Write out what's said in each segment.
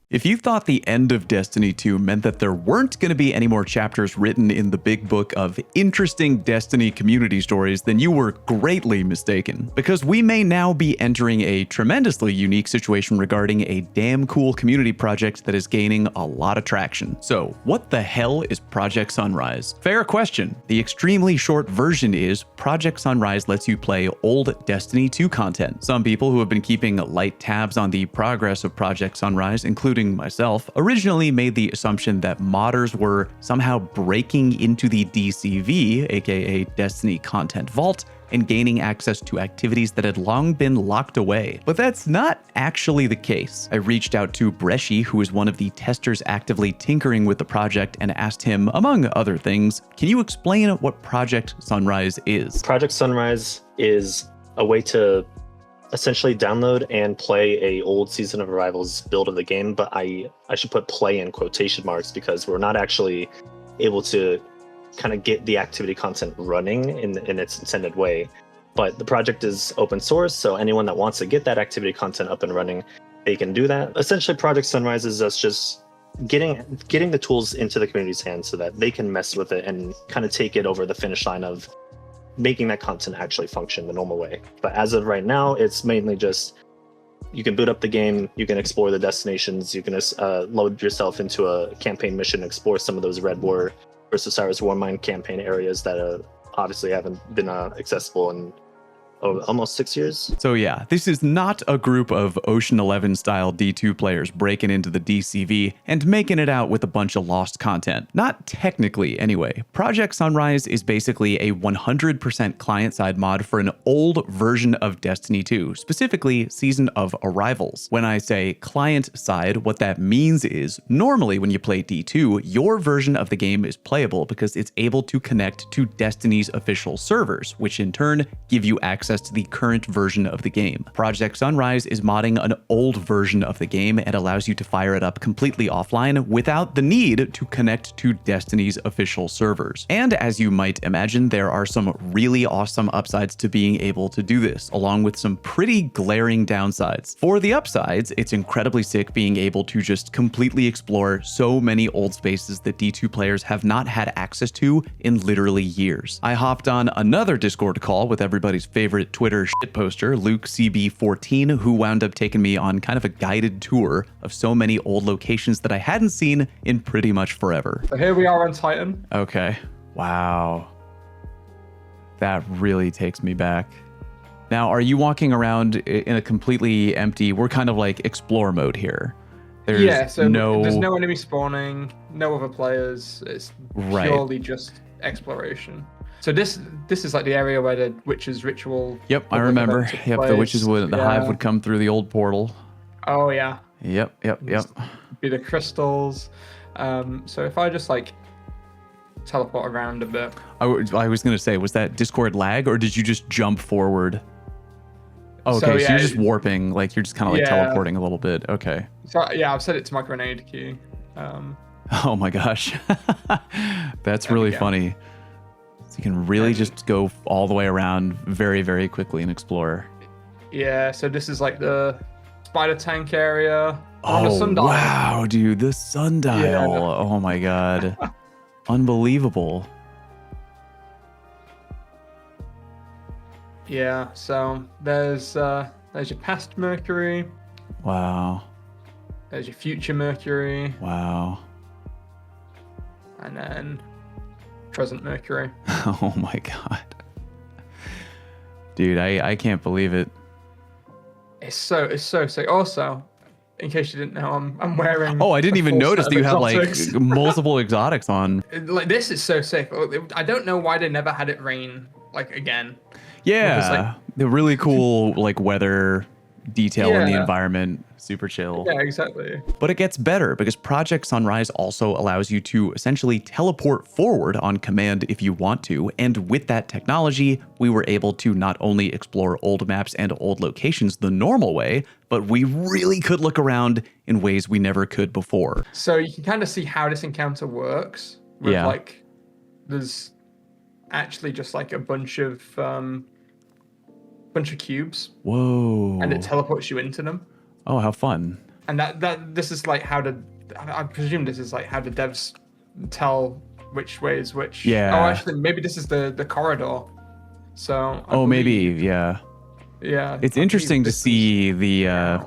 If you thought the end of Destiny 2 meant that there weren't going to be any more chapters written in the big book of interesting Destiny community stories, then you were greatly mistaken. Because we may now be entering a tremendously unique situation regarding a damn cool community project that is gaining a lot of traction. So, what the hell is Project Sunrise? Fair question. The extremely short version is Project Sunrise lets you play old Destiny 2 content. Some people who have been keeping light tabs on the progress of Project Sunrise, including myself, originally made the assumption that modders were somehow breaking into the DCV, aka Destiny Content Vault, and gaining access to activities that had long been locked away. But that's not actually the case. I reached out to Bresci, who is one of the testers actively tinkering with the project, and asked him, among other things, can you explain what Project Sunrise is? Project Sunrise is a way to essentially download and play a old Season of Arrival's build of the game, but I should put play in quotation marks because we're not actually able to kind of get the activity content running in its intended way. But the project is open source, so anyone that wants to get that activity content up and running, they can do that. Essentially, Project Sunrise is us just getting the tools into the community's hands so that they can mess with it and kind of take it over the finish line of making that content actually function the normal way. But as of right now, it's mainly just you can boot up the game, you can explore the destinations, you can load yourself into a campaign mission, explore some of those Red War versus Cyrus Warmind campaign areas that obviously haven't been accessible in almost 6 years. So yeah, this is not a group of Ocean 11 style D2 players breaking into the DCV and making it out with a bunch of lost content. Not technically anyway. Project Sunrise is basically a 100% client-side mod for an old version of Destiny 2, specifically Season of Arrivals. When I say client-side, what that means is normally when you play D2, your version of the game is playable because it's able to connect to Destiny's official servers, which in turn give you access to the current version of the game. Project Sunrise is modding an old version of the game and allows you to fire it up completely offline without the need to connect to Destiny's official servers. And as you might imagine, there are some really awesome upsides to being able to do this, along with some pretty glaring downsides. For the upsides, it's incredibly sick being able to just completely explore so many old spaces that D2 players have not had access to in literally years. I hopped on another Discord call with everybody's favorite Twitter shitposter, Luke CB14, who wound up taking me on kind of a guided tour of so many old locations that I hadn't seen in pretty much forever. So here we are on Titan. Okay. Wow. That really takes me back. Now, are you walking around in a completely empty, we're kind of like explore mode here. There's there's no enemy spawning, no other players. It's purely just exploration. So this is like the area where the witch's ritual. Yep, I remember. Yep, the witches would, the hive would come through the old portal. Oh yeah. Yep. Be the crystals. So if I just like teleport around a bit. I was gonna say, was that Discord lag or did you just jump forward? Oh, okay, so you're just warping, like you're just kind of like teleporting a little bit. Okay. So yeah, I've set it to my grenade key. Oh my gosh, that's really funny. So you can really just go all the way around very, very quickly and explore. Yeah, so this is like the spider tank area. Oh, the sundial. Wow, dude, the sundial. Yeah. Oh my god. Unbelievable. Yeah, so there's your past Mercury. Wow. There's your future Mercury. Wow. And then present Mercury. Oh my god. Dude, I can't believe it. It's so sick. Also, in case you didn't know, I'm wearing. Oh, I didn't even notice that you have like multiple exotics on. Like this is so sick. I don't know why they never had it rain like again. Yeah, the really cool like weather detail in the environment, super chill. Yeah, exactly. But it gets better because Project Sunrise also allows you to essentially teleport forward on command if you want to. And with that technology, we were able to not only explore old maps and old locations the normal way, but we really could look around in ways we never could before. So you can kind of see how this encounter works. With like, there's actually just like a bunch of cubes. Whoa. And it teleports you into them. Oh, how fun. And this is like how I presume this is like how the devs tell which way is which. Yeah. Oh, actually, maybe this is the corridor. So. Maybe, yeah. Yeah. It's interesting to see the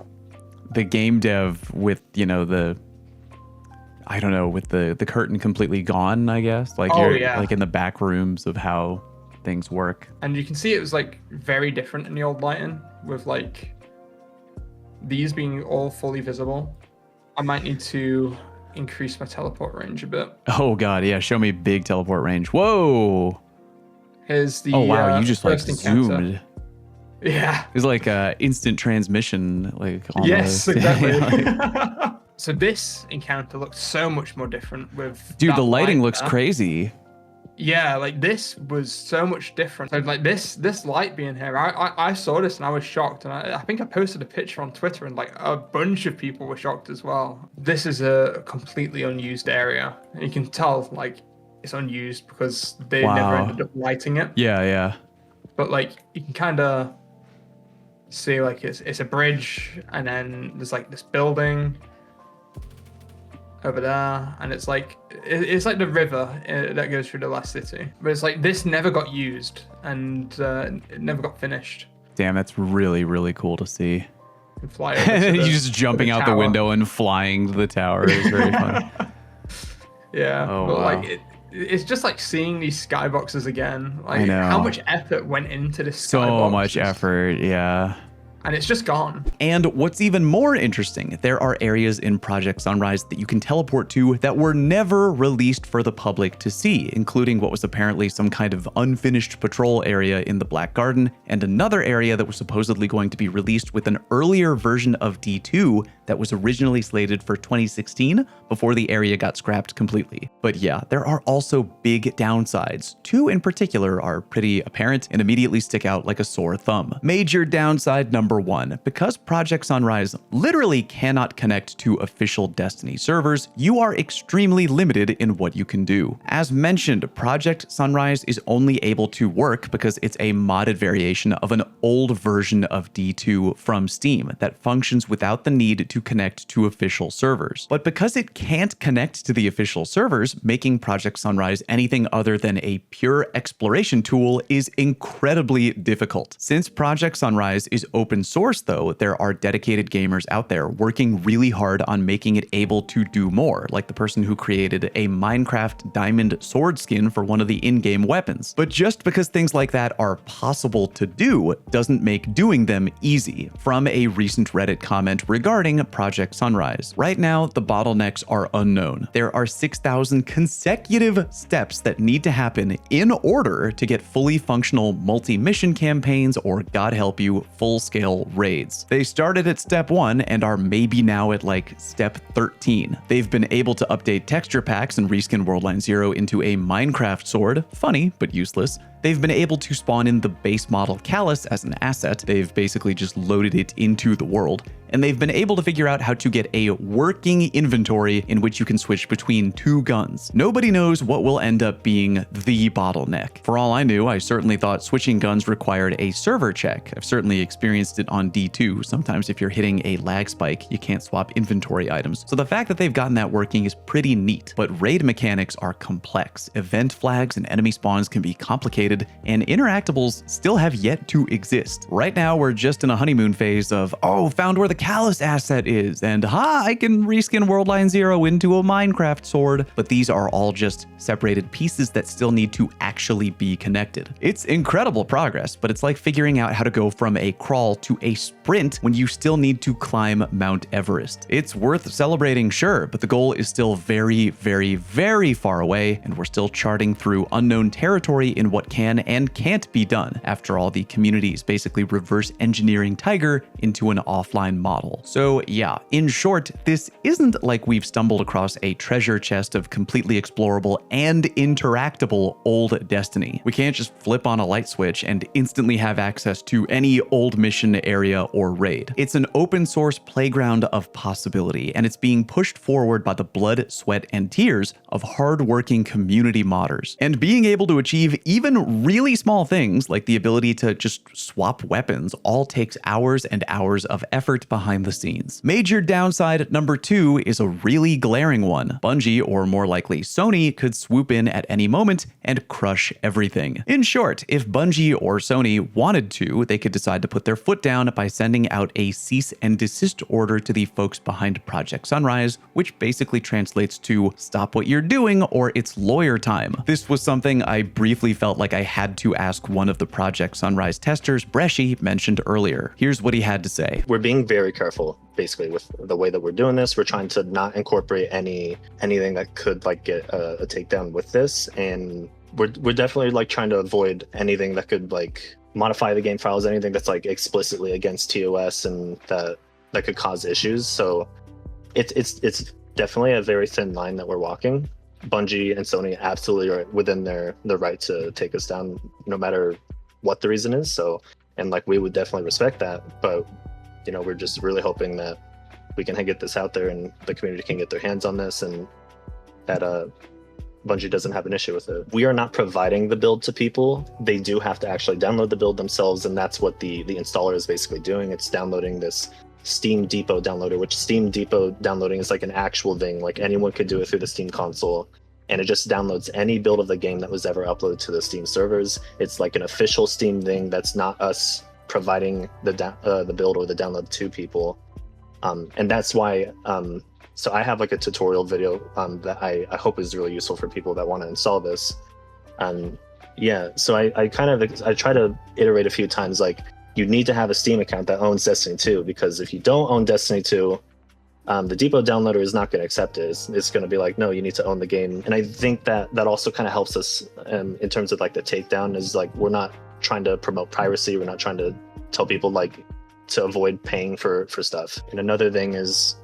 game dev with, with the curtain completely gone, I guess. Like like in the back rooms of how things work. And you can see it was like very different in the old lighting, with like these being all fully visible. I might need to increase my teleport range a bit. Oh god, yeah, show me big teleport range. Whoa. Here's the Oh wow, you just like encounter. zoomed. Yeah. It's like instant transmission, like almost. Yes, exactly. So this encounter looks so much more different with dude, the lighting looks crazy. Yeah, like this was so much different. So like this light being here, I saw this and I was shocked, and I think I posted a picture on Twitter, and like a bunch of people were shocked as well. This is a completely unused area, and you can tell like it's unused because they never ended up lighting it. Yeah. But like you can kind of see like it's a bridge, and then there's like this building over there, and it's like the river that goes through the last city. But it's like this never got used, and it never got finished. Damn, that's really, really cool to see. And fly over you just jumping out the window and flying to the tower is very fun. Yeah, oh, but wow. like it's just like seeing these skyboxes again. Like I know. how much effort went into this skybox. So much effort, yeah. And it's just gone. And what's even more interesting, there are areas in Project Sunrise that you can teleport to that were never released for the public to see, including what was apparently some kind of unfinished patrol area in the Black Garden, and another area that was supposedly going to be released with an earlier version of D2 that was originally slated for 2016 before the area got scrapped completely. But yeah, there are also big downsides. Two in particular are pretty apparent and immediately stick out like a sore thumb. Major downside number one, because Project Sunrise literally cannot connect to official Destiny servers, you are extremely limited in what you can do. As mentioned, Project Sunrise is only able to work because it's a modded variation of an old version of D2 from Steam that functions without the need to connect to official servers. But because it can't connect to the official servers, making Project Sunrise anything other than a pure exploration tool is incredibly difficult. Since Project Sunrise is open source though, there are dedicated gamers out there working really hard on making it able to do more, like the person who created a Minecraft diamond sword skin for one of the in-game weapons. But just because things like that are possible to do doesn't make doing them easy. From a recent Reddit comment regarding Project Sunrise. Right now, the bottlenecks are unknown. There are 6,000 consecutive steps that need to happen in order to get fully functional multi-mission campaigns or, God help you, full-scale raids. They started at step 1 and are maybe now at like step 13. They've been able to update texture packs and reskin Worldline 0 into a Minecraft sword, funny but useless. They've been able to spawn in the base model Callus as an asset. They've basically just loaded it into the world. And they've been able to figure out how to get a working inventory in which you can switch between 2 guns. Nobody knows what will end up being the bottleneck. For all I knew, I certainly thought switching guns required a server check. I've certainly experienced it on D2. Sometimes if you're hitting a lag spike, you can't swap inventory items. So the fact that they've gotten that working is pretty neat. But raid mechanics are complex. Event flags and enemy spawns can be complicated, and interactables still have yet to exist. Right now, we're just in a honeymoon phase of, oh, found where the Callus asset is, and I can reskin Worldline 0 into a Minecraft sword. But these are all just separated pieces that still need to actually be connected. It's incredible progress, but it's like figuring out how to go from a crawl to a sprint when you still need to climb Mount Everest. It's worth celebrating, sure, but the goal is still very, very, very far away, and we're still charting through unknown territory in what can and can't be done. After all, the community is basically reverse engineering Tiger into an offline model. So yeah, in short, this isn't like we've stumbled across a treasure chest of completely explorable and interactable old Destiny. We can't just flip on a light switch and instantly have access to any old mission area or raid. It's an open source playground of possibility, and it's being pushed forward by the blood, sweat, and tears of hardworking community modders. And being able to achieve even really small things like the ability to just swap weapons all takes hours and hours of effort behind behind the scenes. Major downside number 2 is a really glaring one. Bungie, or more likely Sony, could swoop in at any moment and crush everything. In short, if Bungie or Sony wanted to, they could decide to put their foot down by sending out a cease and desist order to the folks behind Project Sunrise, which basically translates to stop what you're doing or it's lawyer time. This was something I briefly felt like I had to ask one of the Project Sunrise testers Bresci mentioned earlier. Here's what he had to say. We're being very careful basically with the way that we're doing this. We're trying to not incorporate anything that could like get a takedown with this, and we're definitely like trying to avoid anything that could like modify the game files, anything that's like explicitly against TOS and that could cause issues. So it's definitely a very thin line that we're walking. Bungie and Sony absolutely are within their right to take us down no matter what the reason is. So, and like we would definitely respect that, but you know, we're just really hoping that we can get this out there and the community can get their hands on this, and that Bungie doesn't have an issue with it. We are not providing the build to people. They do have to actually download the build themselves, and that's what the installer is basically doing. It's downloading this Steam Depot downloader, which Steam Depot downloading is like an actual thing. Like anyone could do it through the Steam console, and it just downloads any build of the game that was ever uploaded to the Steam servers. It's like an official Steam thing that's not us providing the build or the download to people. And that's why so I have like a tutorial video that I hope is really useful for people that want to install this. Yeah, so I try to iterate a few times, like you need to have a Steam account that owns Destiny 2, because if you don't own Destiny 2, the Depot downloader is not going to accept it. It's going to be like, no, you need to own the game. And I think that also kind of helps us in terms of like the takedown, is like we're not trying to promote piracy. We're not trying to tell people like to avoid paying for stuff. And another thing is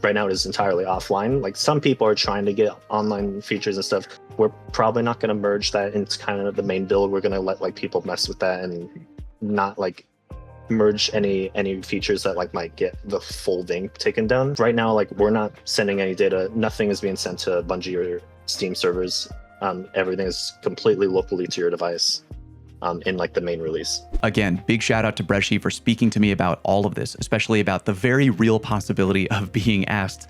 right now it is entirely offline. Like some people are trying to get online features and stuff. We're probably not going to merge that into kind of the main build. We're going to let like people mess with that and not like merge any features that like might get the full thing taken down. Right now, like we're not sending any data. Nothing is being sent to Bungie or Steam servers. Everything is completely locally to your device. In like the main release. Again, big shout out to Bresci for speaking to me about all of this, especially about the very real possibility of being asked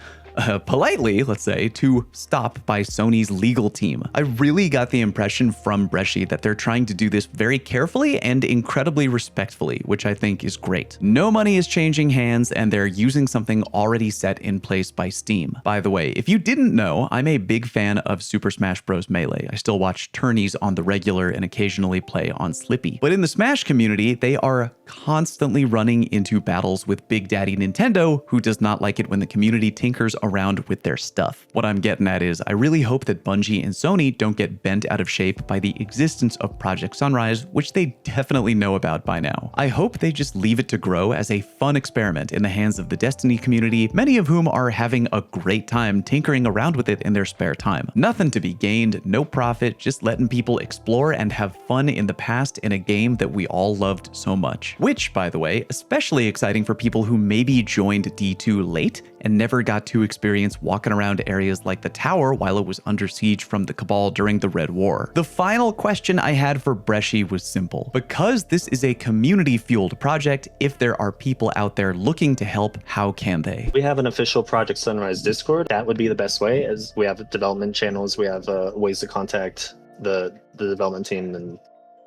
politely, let's say, to stop by Sony's legal team. I really got the impression from Bresci that they're trying to do this very carefully and incredibly respectfully, which I think is great. No money is changing hands, and they're using something already set in place by Steam. By the way, if you didn't know, I'm a big fan of Super Smash Bros. Melee. I still watch tourneys on the regular and occasionally play on Slippy. But in the Smash community, they are constantly running into battles with Big Daddy Nintendo, who does not like it when the community tinkers around with their stuff. What I'm getting at is I really hope that Bungie and Sony don't get bent out of shape by the existence of Project Sunrise, which they definitely know about by now. I hope they just leave it to grow as a fun experiment in the hands of the Destiny community, many of whom are having a great time tinkering around with it in their spare time. Nothing to be gained, no profit, just letting people explore and have fun in the past in a game that we all loved so much. Which, by the way, especially exciting for people who maybe joined D2 late and never got to experience walking around areas like the tower while it was under siege from the Cabal during the Red War. The final question I had for Bresci was simple. Because this is a community-fueled project, if there are people out there looking to help, how can they? We have an official Project Sunrise Discord. That would be the best way, as we have development channels, we have ways to contact the development team, and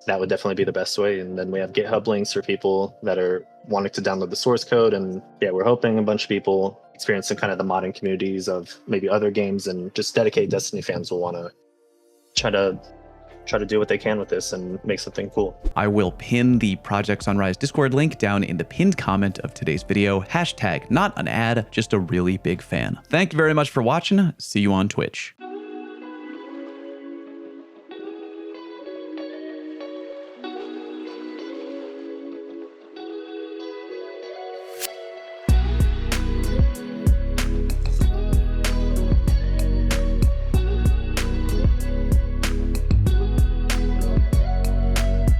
that would definitely be the best way. And then we have GitHub links for people that are wanting to download the source code. And yeah, we're hoping a bunch of people experiencing kind of the modding communities of maybe other games and just dedicated Destiny fans will want to try to do what they can with this and make something cool. I will pin the Project Sunrise Discord link down in the pinned comment of today's video. Hashtag not an ad, just a really big fan. Thank you very much for watching. See you on Twitch.